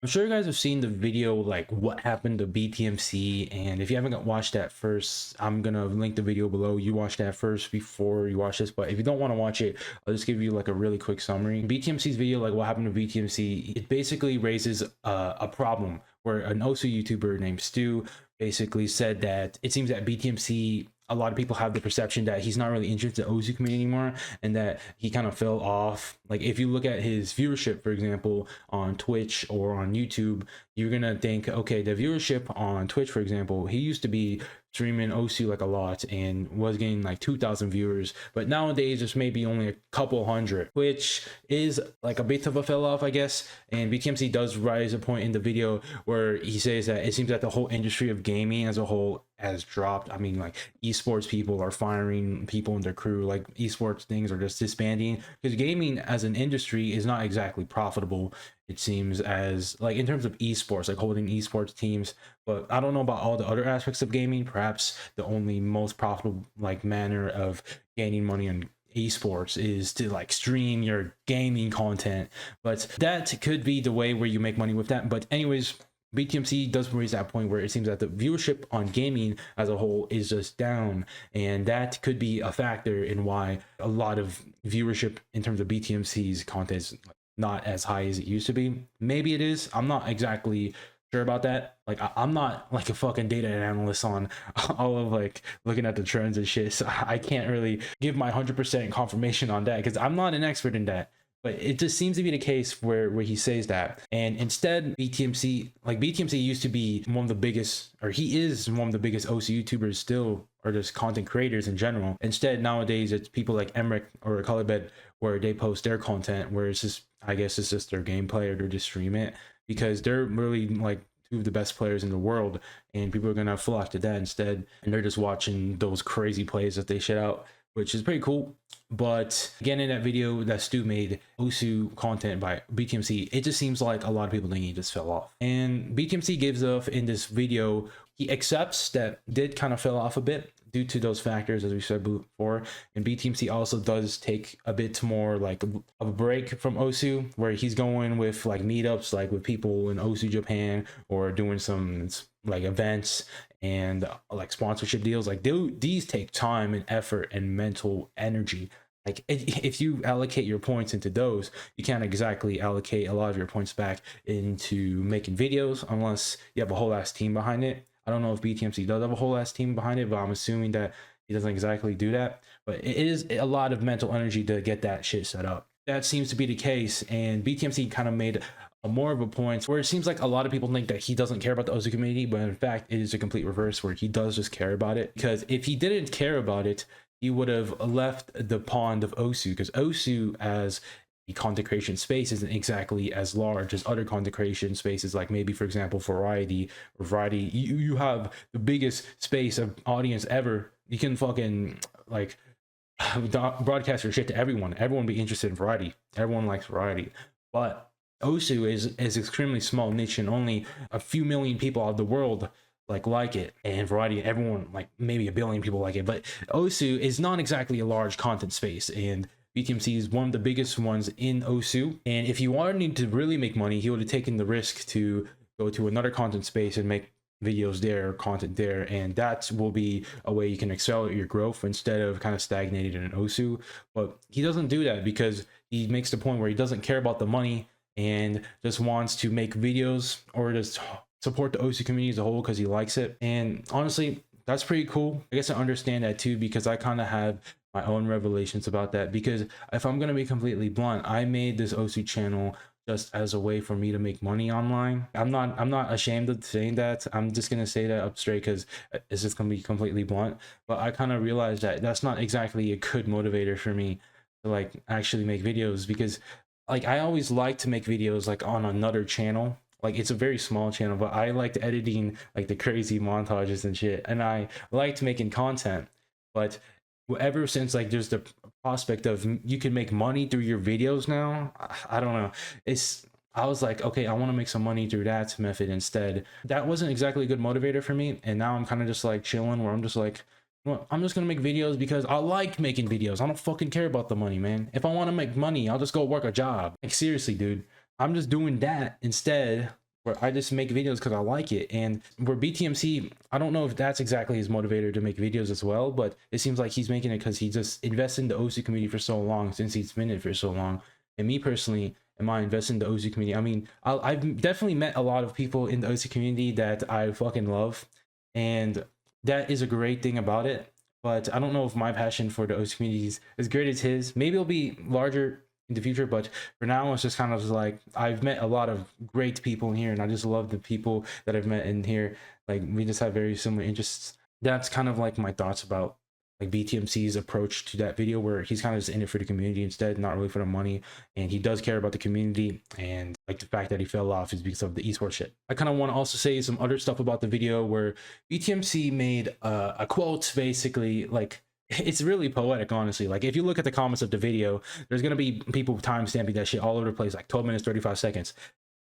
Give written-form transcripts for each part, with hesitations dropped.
I'm sure you guys have seen the video like what happened to BTMC, and if you haven't watched that first, I'm gonna link the video below. You watch that first before you watch this, but if you don't want to watch it, I'll just give you like a really quick summary. BTMC's video, like what happened to BTMC, it basically raises a problem where an OSU YouTuber named Stu basically said that it seems that BTMC, a lot of people have the perception that he's not really interested in the OSU community anymore, and that he kind of fell off. Like if you look at his viewership, for example, on Twitch or on YouTube, you're gonna think, okay, the viewership on Twitch, for example, he used to be streaming OSU like a lot and was getting like 2,000 viewers, but nowadays there's maybe only a couple hundred, which is like a bit of a fell off, I guess. And BTMC does rise a point in the video where he says that it seems that the whole industry of gaming as a whole has dropped. I mean, like esports people are firing people in their crew, like esports things are just disbanding because gaming as an industry is not exactly profitable, it seems, as like in terms of esports, like holding esports teams. But I don't know about all the other aspects of gaming. Perhaps the only most profitable like manner of gaining money on esports is to like stream your gaming content, but that could be the way where you make money with that. But anyways, BTMC does raise that point where it seems that the viewership on gaming as a whole is just down, and that could be a factor in why a lot of viewership in terms of BTMC's content is not as high as it used to be. Maybe it is. I'm not exactly sure about that. Like I'm not like a fucking data analyst on all of like looking at the trends and shit, so I can't really give my 100% confirmation on that because I'm not an expert in that. But it just seems to be the case where he says that. And instead, BTMC, like BTMC used to be one of the biggest, or he is one of the biggest OC YouTubers still, or just content creators in general. Instead, nowadays, it's people like Emric or Colibed where they post their content, where it's just, I guess it's just their gameplay or they just stream it because they're really like two of the best players in the world, and people are gonna flock to that instead, and they're just watching those crazy plays that they shit out, which is pretty cool. But again, in that video that Stu made, OSU content by BTMC, it just seems like a lot of people think he just fell off. And BTMC gives off in this video, he accepts that did kind of fell off a bit due to those factors, as we said before. And BTMC also does take a bit more like a break from OSU, where he's going with like meetups, like with people in OSU Japan, or doing some like events and like sponsorship deals. Like these take time and effort and mental energy. Like if you allocate your points into those, you can't exactly allocate a lot of your points back into making videos unless you have a whole ass team behind it. I don't know if BTMC does have a whole ass team behind it, but I'm assuming that he doesn't exactly do that. But it is a lot of mental energy to get that shit set up. That seems to be the case, and BTMC kind of made more of a point where it seems like a lot of people think that he doesn't care about the OSU community, but in fact it is a complete reverse, where he does just care about it. Because if he didn't care about it, he would have left the pond of OSU, because OSU as a content creation space isn't exactly as large as other content creation spaces, like maybe for example Variety. Or Variety, you have the biggest space of audience ever. You can fucking like broadcast your shit to everyone. Everyone be interested in Variety. Everyone likes Variety. But OSU is extremely small niche, and only a few million people out of the world like it. And Variety, everyone, like maybe a billion people like it. But OSU is not exactly a large content space, and BTMC is one of the biggest ones in OSU. And if he wanted to really make money, he would have taken the risk to go to another content space and make videos there, content there, and that will be a way you can accelerate your growth instead of kind of stagnating in an OSU. But he doesn't do that because he makes the point where he doesn't care about the money and just wants to make videos or just support the OSU community as a whole because he likes it. And honestly, that's pretty cool. I guess I understand that too, because I kind of have my own revelations about that. Because if I'm going to be completely blunt, I made this OSU channel just as a way for me to make money online. I'm not ashamed of saying that. I'm just gonna say that up straight because it's just gonna be completely blunt. But I kind of realized that that's not exactly a good motivator for me to like actually make videos, because like I always like to make videos like on another channel. Like it's a very small channel, but I liked editing like the crazy montages and shit, and I liked making content. But ever since like there's the prospect of you can make money through your videos now, I don't know, I was like, okay, I want to make some money through that method instead. That wasn't exactly a good motivator for me, and now I'm kind of just like chilling, where I'm just like, well, I'm just gonna make videos because I like making videos. I don't fucking care about the money, man. If I want to make money, I'll just go work a job. Like seriously, dude, I'm just doing that instead where I just make videos because I like it. And where BTMC, I don't know if that's exactly his motivator to make videos as well, but it seems like he's making it because he just invested in the OC community for so long, since he's been in it for so long. And me personally, am I invested in the OC community? I mean, I've definitely met a lot of people in the OC community that I fucking love, and that is a great thing about it. But I don't know if my passion for the OC community is as great as his. Maybe it'll be larger in the future, but for now it's just kind of like I've met a lot of great people in here, and I just love the people that I've met in here. Like, we just have very similar interests. That's kind of like my thoughts about like BTMC's approach to that video, where he's kind of just in it for the community instead, not really for the money. And he does care about the community, and like the fact that he fell off is because of the esports shit. I kind of want to also say some other stuff about the video where BTMC made a quote, basically. Like, it's really poetic, honestly. Like, if you look at the comments of the video, there's gonna be people time stamping that shit all over the place, like 12 minutes 35 seconds.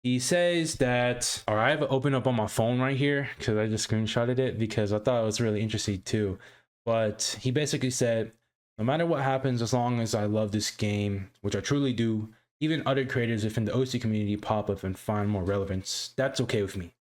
He says that, or I have it open up on my phone right here because I just screenshotted it because I thought it was really interesting too. But he basically said, no matter what happens, as long as I love this game, which I truly do, even other creators within the OC community pop up and find more relevance, that's okay with me.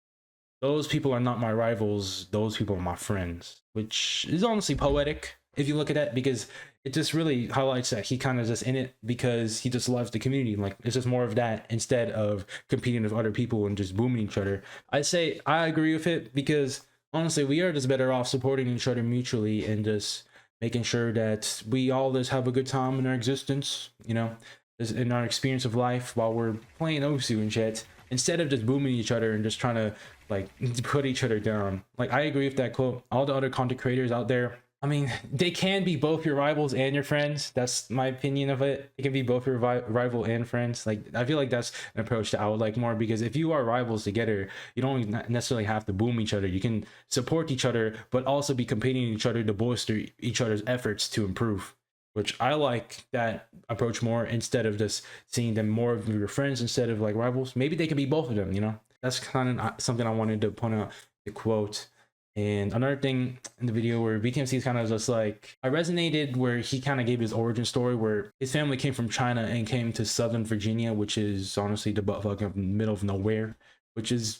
Those people are not my rivals, those people are my friends, which is honestly poetic if you look at that, because it just really highlights that he kind of just in it because he just loves the community. Like, it's just more of that instead of competing with other people and just booming each other. I say I agree with it because honestly, we are just better off supporting each other mutually and just making sure that we all just have a good time in our existence, you know, in our experience of life while we're playing Osu and shit, instead of just booming each other and just trying to like put each other down. Like, I agree with that quote. All the other content creators out there, I mean, they can be both your rivals and your friends. That's my opinion of it. It can be both your rival and friends. Like, I feel like that's an approach that I would like more, because if you are rivals together, you don't necessarily have to boom each other. You can support each other, but also be competing each other to bolster each other's efforts to improve, which I like that approach more, instead of just seeing them more of your friends instead of like rivals. Maybe they can be both of them, you know? That's kind of something I wanted to point out, the quote. And another thing in the video where BTMC is kind of just like, I resonated where he kind of gave his origin story, where his family came from China and came to Southern Virginia, which is honestly the fucking middle of nowhere, which is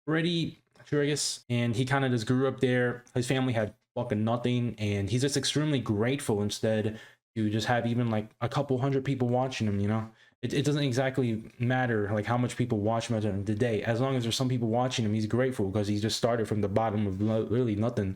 pretty curious. And he kind of just grew up there. His family had fucking nothing, and he's just extremely grateful instead to just have even like a couple hundred people watching him, you know? It doesn't exactly matter like how much people watch him at the end of the day. As long as there's some people watching him, he's grateful because he just started from the bottom of really nothing.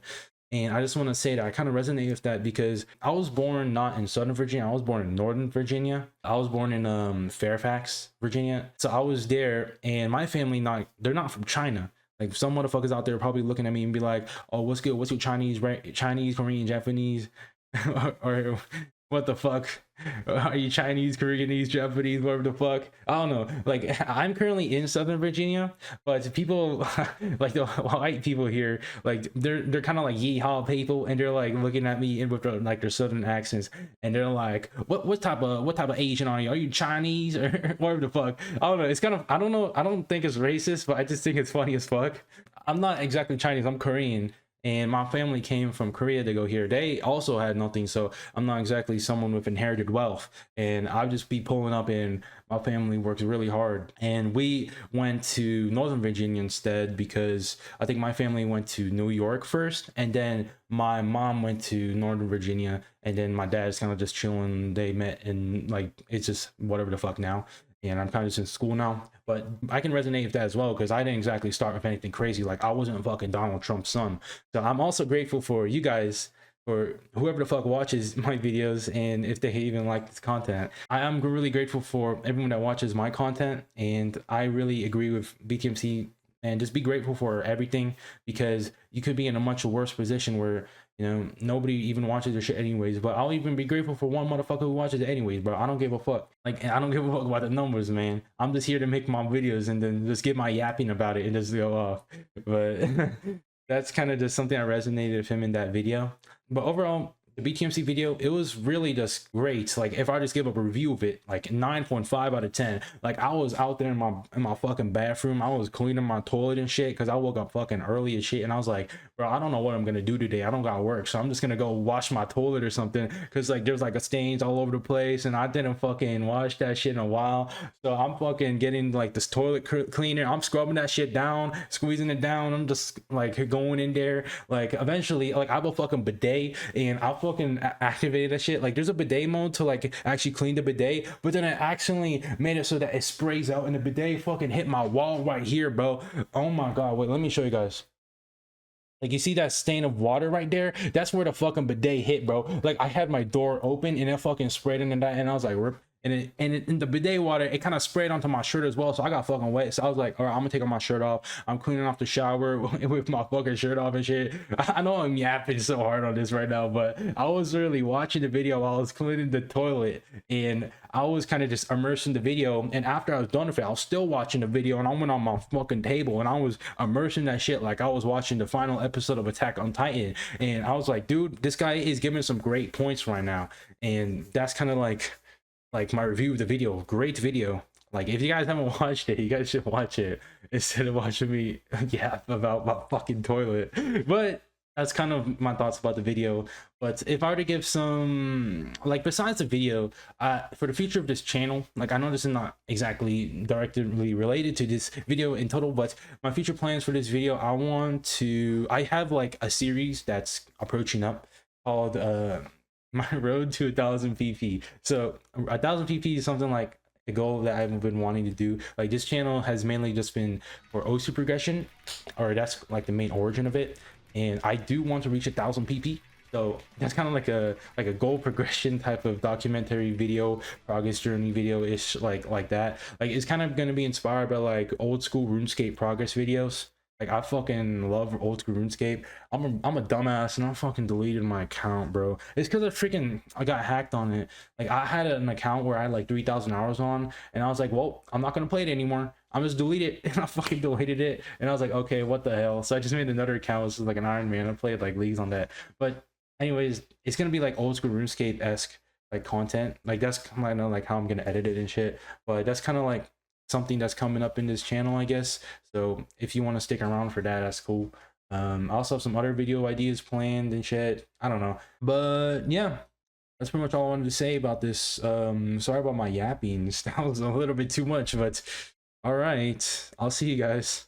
And I just want to say that I kind of resonate with that, because I was born not in Southern Virginia. I was born in Northern Virginia. I was born in Fairfax, Virginia. So I was there, and my family, they're not from China. Like, some motherfuckers out there are probably looking at me and be like, oh, what's good? What's your Chinese, Korean, Japanese? or what the fuck? Are you Chinese, Koreanese, Japanese, whatever the fuck? I don't know. Like, I'm currently in Southern Virginia, but people like the white people here, like they're kind of like yeehaw people, and they're like looking at me with like their Southern accents, and they're like, what type of Asian are you? Are you Chinese or whatever the fuck? I don't know. It's kind of, I don't know. I don't think it's racist, but I just think it's funny as fuck. I'm not exactly Chinese. I'm Korean. And my family came from Korea to go here. They also had nothing, so I'm not exactly someone with inherited wealth. And I'll just be pulling up, and my family works really hard. And we went to Northern Virginia instead, because I think my family went to New York first, and then my mom went to Northern Virginia, and then my dad's kind of just chilling. They met, and like, it's just whatever the fuck now. And I'm kind of just in school now, but I can resonate with that as well, because I didn't exactly start with anything crazy. Like, I wasn't fucking Donald Trump's son. So I'm also grateful for you guys, for whoever the fuck watches my videos, and if they even like this content. I am really grateful for everyone that watches my content, and I really agree with BTMC, and just be grateful for everything, because you could be in a much worse position where, you know, nobody even watches your shit anyways. But I'll even be grateful for one motherfucker who watches it anyways, bro. I don't give a fuck. Like, I don't give a fuck about the numbers, man. I'm just here to make my videos and then just get my yapping about it and just go off. But that's kind of just something I resonated with him in that video. But overall, the BTMC video, it was really just great. Like if I just give up a review of it, like 9.5 out of 10. Like I was out there in my fucking bathroom, I was cleaning my toilet and shit because I woke up fucking early as shit, and I was like, bro, I don't know what I'm gonna do today. I don't got work, so I'm just gonna go wash my toilet or something, because like there's like a stains all over the place, and I didn't fucking wash that shit in a while. So I'm fucking getting like this toilet cleaner, I'm scrubbing that shit down, squeezing it down, I'm just like going in there. Like eventually, like I have a fucking bidet, and I'll fucking activate that shit. Like there's a bidet mode to like actually clean the bidet, but then I accidentally made it so that it sprays out, and the bidet fucking hit my wall right here, bro. Oh my god, wait, let me show you guys. Like you see that stain of water right there? That's where the fucking bidet hit, bro. Like I had my door open and it fucking sprayed into that, and I was like, rip. And in the bidet water, it kind of sprayed onto my shirt as well, so I got fucking wet. So I was like, all right, I'm gonna take off my shirt off. I'm cleaning off the shower with my fucking shirt off and shit. I know I'm yapping so hard on this right now, but I was really watching the video while I was cleaning the toilet, and I was kind of just immersed in the video. And after I was done with it, I was still watching the video, and I went on my fucking table and I was immersing that shit like I was watching the final episode of Attack on Titan. And I was like, dude, this guy is giving some great points right now. And that's kind of like my review of the video. Great video. Like if you guys haven't watched it, you guys should watch it instead of watching me yap about my fucking toilet. But that's kind of my thoughts about the video. But if I were to give some, like, besides the video, for the future of this channel, like I know this is not exactly directly related to this video in total, but my future plans for this video, I have like a series that's approaching up called my road to 1,000 pp. So 1,000 pp is something like a goal that I've been wanting to do. Like this channel has mainly just been for OC progression, or that's like the main origin of it, and I do want to reach 1,000 pp. So that's kind of like a goal progression type of documentary video, progress journey video ish, like that. Like it's kind of going to be inspired by like old school RuneScape progress videos. Like I fucking love old school RuneScape. I'm a dumbass and I fucking deleted my account, bro. It's because I got hacked on it. Like I had an account where I had like 3,000 hours on, and I was like, well, I'm not gonna play it anymore. I'm just delete it, and I fucking deleted it. And I was like, okay, what the hell? So I just made another account. This is like an Iron Man. I played like leagues on that. But anyways, it's gonna be like old school RuneScape esque like content. Like that's kind of like how I'm gonna edit it and shit. But that's kind of like something that's coming up in this channel, I guess. So if you want to stick around for that, that's cool. I also have some other video ideas planned and shit. I don't know, but yeah, that's pretty much all I wanted to say about this. Sorry about my yapping. That was a little bit too much, but all right, I'll see you guys.